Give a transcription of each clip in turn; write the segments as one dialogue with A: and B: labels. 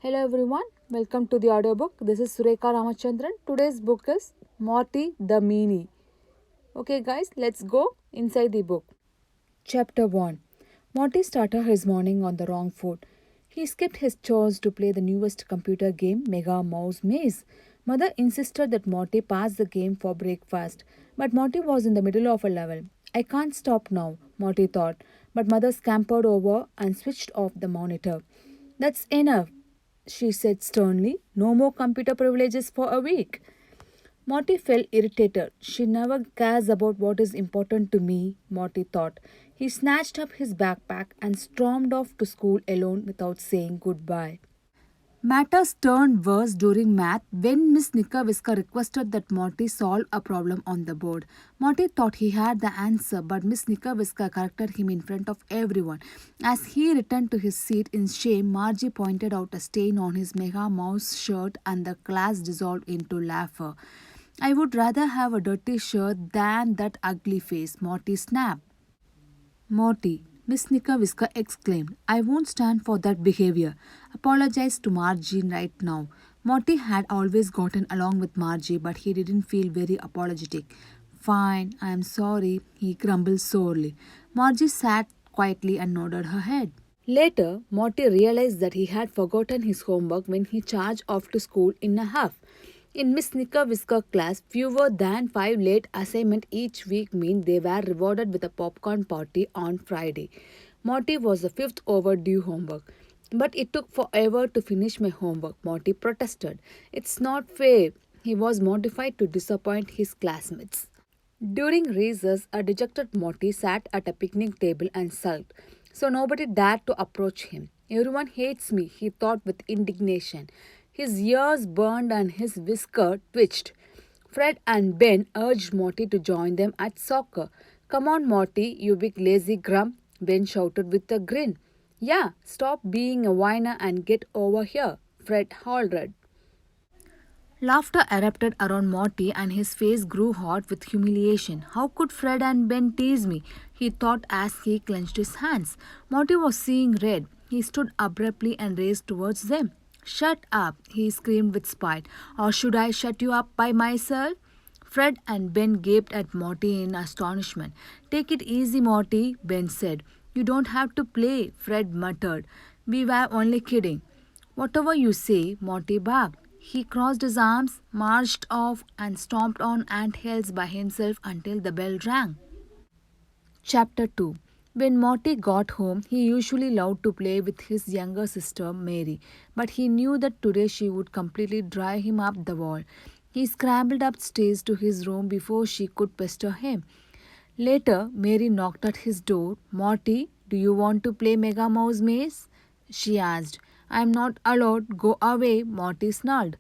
A: Hello everyone, welcome to the audiobook. This is Sureka Ramachandran. Today's book is Morty the Meanie. Okay, guys, let's go inside the book. Chapter 1. Morty started his morning on the wrong foot. He skipped his chores to play the newest computer game, Mega Mouse Maze. Mother insisted that Morty pass the game for breakfast, but Morty was in the middle of a level. I can't stop now, Morty thought, but Mother scampered over and switched off the monitor. That's enough, she said sternly. No more computer privileges for a week. Morty felt irritated. She never cares about what is important to me, Morty thought. He snatched up his backpack and stormed off to school alone without saying goodbye. Matters turned worse during math when Miss Nikaviska requested that Morty solve a problem on the board. Morty thought he had the answer, but Miss Nikaviska corrected him in front of everyone. As he returned to his seat in shame, Margie pointed out a stain on his Mega Mouse shirt and the class dissolved into laughter. I would rather have a dirty shirt than that ugly face, Morty snapped. Morty, Miss Nikaviska exclaimed, I won't stand for that behavior. Apologize to Margie right now. Morty had always gotten along with Margie, but he didn't feel very apologetic. Fine, I am sorry, he grumbled sorely. Margie sat quietly and nodded her head. Later, Morty realized that he had forgotten his homework when he charged off to school in a huff. In Miss Nikaviska class, fewer than 5 late assignments each week mean they were rewarded with a popcorn party on Friday. Morty was the fifth overdue homework. But it took forever to finish my homework, Morty protested. It's not fair. He was mortified to disappoint his classmates. During recess, a dejected Morty sat at a picnic table and sulked, so nobody dared to approach him. Everyone hates me, he thought with indignation. His ears burned and his whisker twitched. Fred and Ben urged Morty to join them at soccer. Come on, Morty, you big lazy grump, Ben shouted with a grin. Yeah, stop being a whiner and get over here, Fred hollered. Laughter erupted around Morty and his face grew hot with humiliation. How could Fred and Ben tease me? He thought as he clenched his hands. Morty was seeing red. He stood abruptly and raced towards them. Shut up, he screamed with spite. Or should I shut you up by myself? Fred and Ben gaped at Morty in astonishment. Take it easy, Morty, Ben said. You don't have to play, Fred muttered. We were only kidding. Whatever you say, Morty barked. He crossed his arms, marched off, and stomped on ant hills by himself until the bell rang. Chapter 2. When Morty got home, he usually loved to play with his younger sister Mary, but he knew that today she would completely drive him up the wall. He scrambled upstairs to his room before she could pester him. Later, Mary knocked at his door. Morty, do you want to play Mega Mouse Maze? She asked. I am not allowed. Go away, Morty snarled.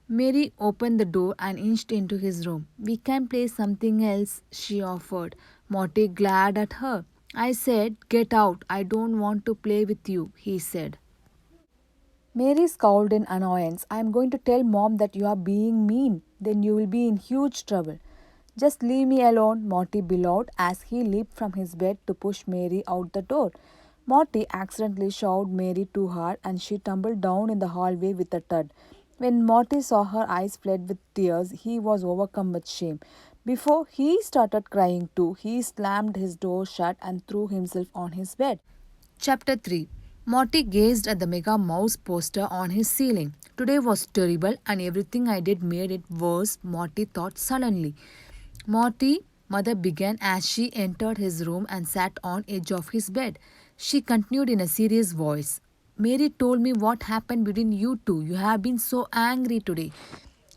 A: Mary opened the door and inched into his room. We can play something else, she offered. Morty glared at her. I said, get out. I don't want to play with you, he said. Mary scowled in annoyance. I am going to tell Mom that you are being mean. Then you will be in huge trouble. Just leave me alone, Morty bellowed as he leaped from his bed to push Mary out the door. Morty accidentally shoved Mary too hard and she tumbled down in the hallway with a thud. When Morty saw her eyes flood with tears, he was overcome with shame. Before he started crying too, he slammed his door shut and threw himself on his bed. Chapter 3. Morty gazed at the Mega Mouse poster on his ceiling. Today was terrible and everything I did made it worse, Morty thought sullenly. Morty, Mother began as she entered his room and sat on edge of his bed. She continued in a serious voice. Mary told me what happened between you two. You have been so angry today.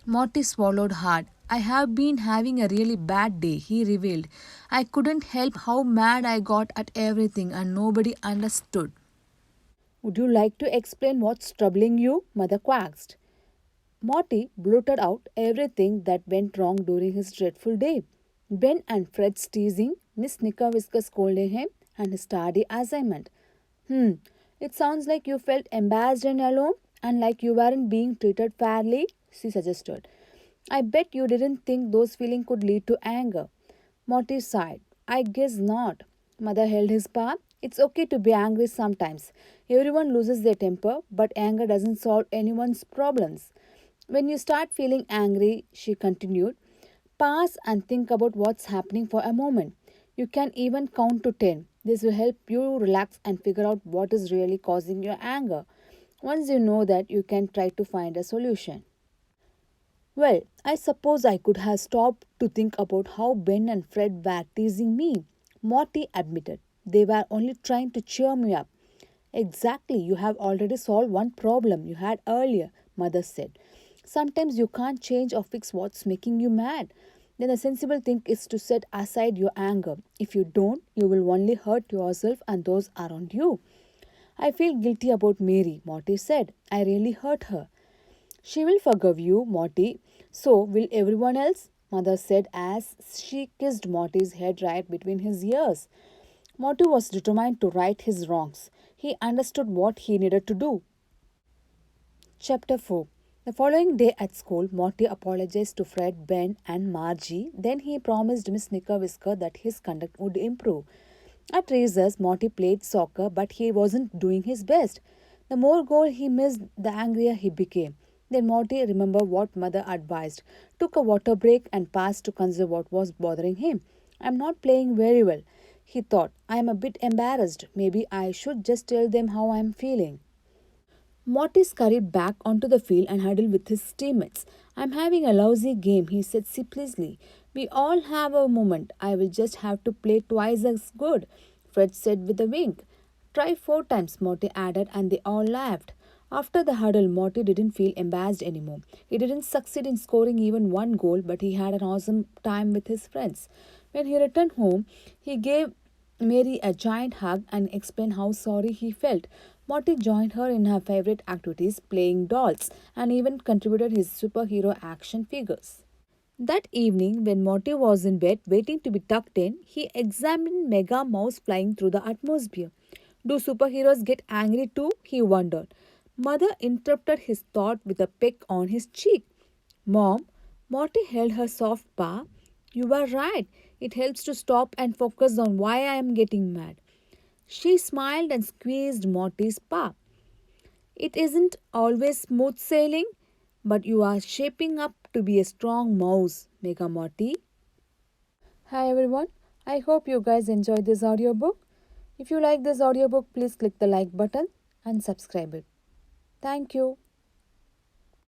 A: Morty swallowed hard. I have been having a really bad day, he revealed. I couldn't help how mad I got at everything and nobody understood. Would you like to explain what's troubling you? Mother quacked. Morty blurted out everything that went wrong during his dreadful day. Ben and Fred's teasing, Miss Nikaviska scolding him, and his tardy assignment. It sounds like you felt embarrassed and alone, and like you weren't being treated fairly, she suggested. I bet you didn't think those feelings could lead to anger. Morty sighed. I guess not. Mother held his paw. It's okay to be angry sometimes. Everyone loses their temper, but anger doesn't solve anyone's problems. When you start feeling angry, she continued, pause and think about what's happening for a moment. You can even count to 10. This will help you relax and figure out what is really causing your anger. Once you know that, you can try to find a solution. Well, I suppose I could have stopped to think about how Ben and Fred were teasing me. Morty admitted. They were only trying to cheer me up. Exactly, you have already solved one problem you had earlier, Mother said. Sometimes you can't change or fix what's making you mad. Then the sensible thing is to set aside your anger. If you don't, you will only hurt yourself and those around you. I feel guilty about Mary, Morty said. I really hurt her. She will forgive you, Morty. So will everyone else, Mother said as she kissed Morty's head right between his ears. Morty was determined to right his wrongs. He understood what he needed to do. Chapter 4. The following day at school, Morty apologized to Fred, Ben, and Margie. Then he promised Miss Knickerwisker that his conduct would improve. At recess, Morty played soccer, but he wasn't doing his best. The more goal he missed, the angrier he became. Then Morty remembered what Mother advised, took a water break, and paused to consider what was bothering him. I'm not playing very well, he thought. I am a bit embarrassed. Maybe I should just tell them how I am feeling. Morty scurried back onto the field and huddled with his teammates. I'm having a lousy game, he said sleeplessly. We all have a moment. I will just have to play twice as good, Fred said with a wink. Try 4 times, Morty added, and they all laughed. After the huddle, Morty didn't feel embarrassed anymore. He didn't succeed in scoring even one goal, but he had an awesome time with his friends. When he returned home, he gave Mary a giant hug and explained how sorry he felt. Morty joined her in her favorite activities, playing dolls, and even contributed his superhero action figures. That evening, when Morty was in bed waiting to be tucked in, he examined Mega Mouse flying through the atmosphere. Do superheroes get angry too? He wondered. Mother interrupted his thought with a peck on his cheek. Mom, Morty held her soft paw. You are right. It helps to stop and focus on why I am getting mad. She smiled and squeezed Morty's paw. It isn't always smooth sailing, but you are shaping up to be a strong mouse, Mega Morty. Hi everyone. I hope you guys enjoyed this audiobook. If you like this audiobook, please click the like button and subscribe it. Thank you.